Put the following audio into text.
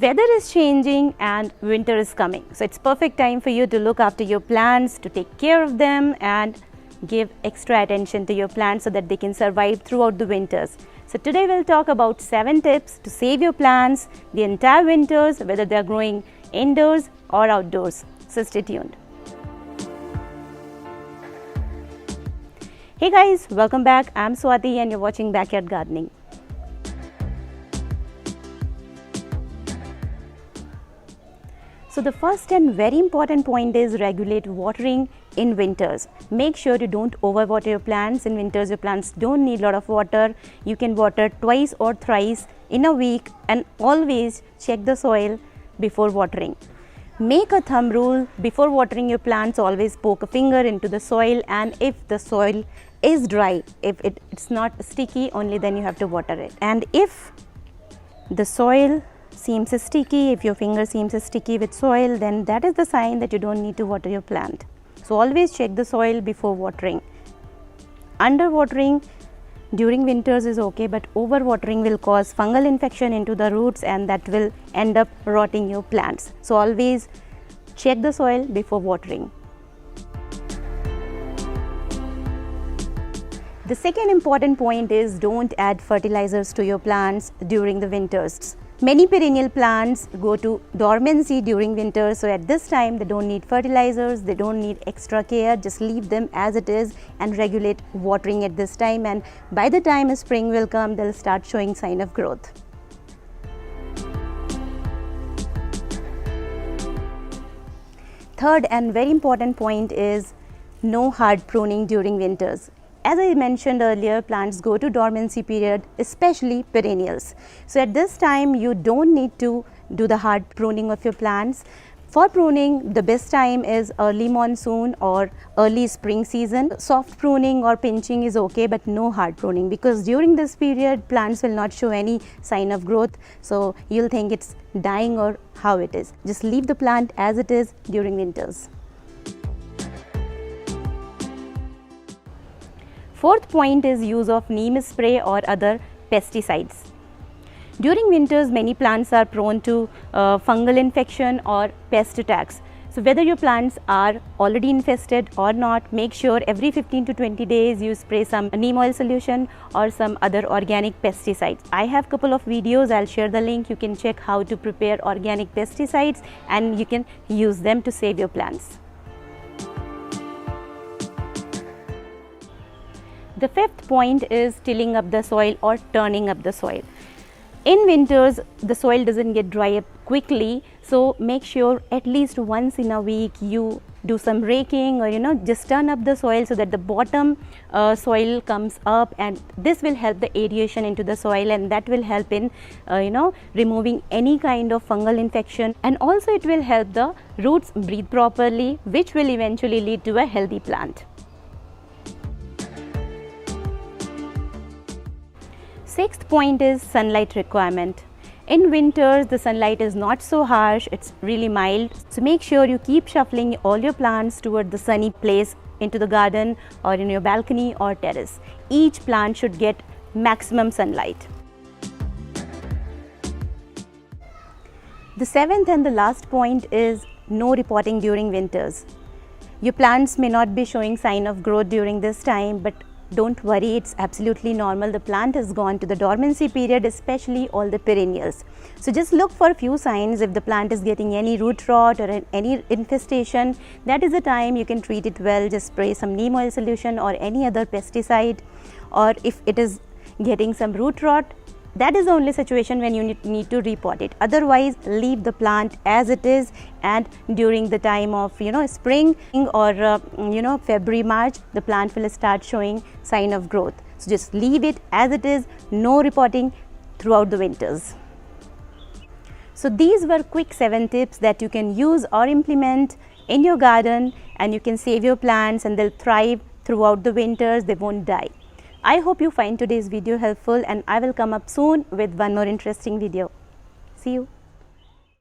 Weather is changing and winter is coming. So it's perfect time for you to look after your plants, to take care of them and give extra attention to your plants so that they can survive throughout the winters. So today we'll talk about 7 tips to save your plants the entire winters, whether they are growing indoors or outdoors. So stay tuned. Hey guys, welcome back. I'm Swati and you're watching Backyard Gardening. So the first and very important point is regulate watering in winters. Make sure you don't overwater your plants. In winters, your plants don't need a lot of water. You can water twice or thrice in a week and always check the soil before watering. Make a thumb rule: before watering your plants, always poke a finger into the soil, and if the soil is dry, if it's not sticky, only then you have to water it. And if the soil seems sticky, if your finger seems sticky with soil, then that is the sign that you don't need to water your plant. So always check the soil before watering. Underwatering during winters is okay, but overwatering will cause fungal infection into the roots and that will end up rotting your plants. So always check the soil before watering. The second important point is don't add fertilizers to your plants during the winters. Many perennial plants go to dormancy during winter, so at this time they don't need fertilizers, they don't need extra care. Just leave them as it is and regulate watering at this time, and by the time spring will come, they'll start showing sign of growth. Third and very important point is no hard pruning during winters. As I mentioned earlier, plants go to dormancy period, especially perennials. So at this time, you don't need to do the hard pruning of your plants. For pruning, the best time is early monsoon or early spring season. Soft pruning or pinching is okay, but no hard pruning, because during this period, plants will not show any sign of growth. So you'll think it's dying or how it is. Just leave the plant as it is during winters. Fourth point is use of neem spray or other pesticides. During winters, many plants are prone to fungal infection or pest attacks. So whether your plants are already infested or not, make sure every 15 to 20 days you spray some neem oil solution or some other organic pesticides. I have a couple of videos, I'll share the link. You can check how to prepare organic pesticides and you can use them to save your plants. The fifth point is tilling up the soil or turning up the soil. In winters, the soil doesn't get dry up quickly, so make sure at least once in a week you do some raking or just turn up the soil so that the bottom soil comes up, and this will help the aeration into the soil and that will help in removing any kind of fungal infection, and also it will help the roots breathe properly, which will eventually lead to a healthy plant. Sixth point is sunlight requirement. In winters, the sunlight is not so harsh, it's really mild. So make sure you keep shuffling all your plants toward the sunny place into the garden or in your balcony or terrace. Each plant should get maximum sunlight. The seventh and the last point is no repotting during winters. Your plants may not be showing sign of growth during this time, but don't worry, it's absolutely normal. The plant has gone to the dormancy period, especially all the perennials. So just look for a few signs. If the plant is getting any root rot or any infestation, that is the time you can treat it well. Just spray some neem oil solution or any other pesticide. Or if it is getting some root rot, that is the only situation when you need to repot it. Otherwise, leave the plant as it is, and during the time of spring or February, March, the plant will start showing sign of growth. So just leave it as it is, no repotting throughout the winters. So these were quick 7 tips that you can use or implement in your garden, and you can save your plants and they'll thrive throughout the winters, they won't die. I hope you find today's video helpful, and I will come up soon with one more interesting video. See you.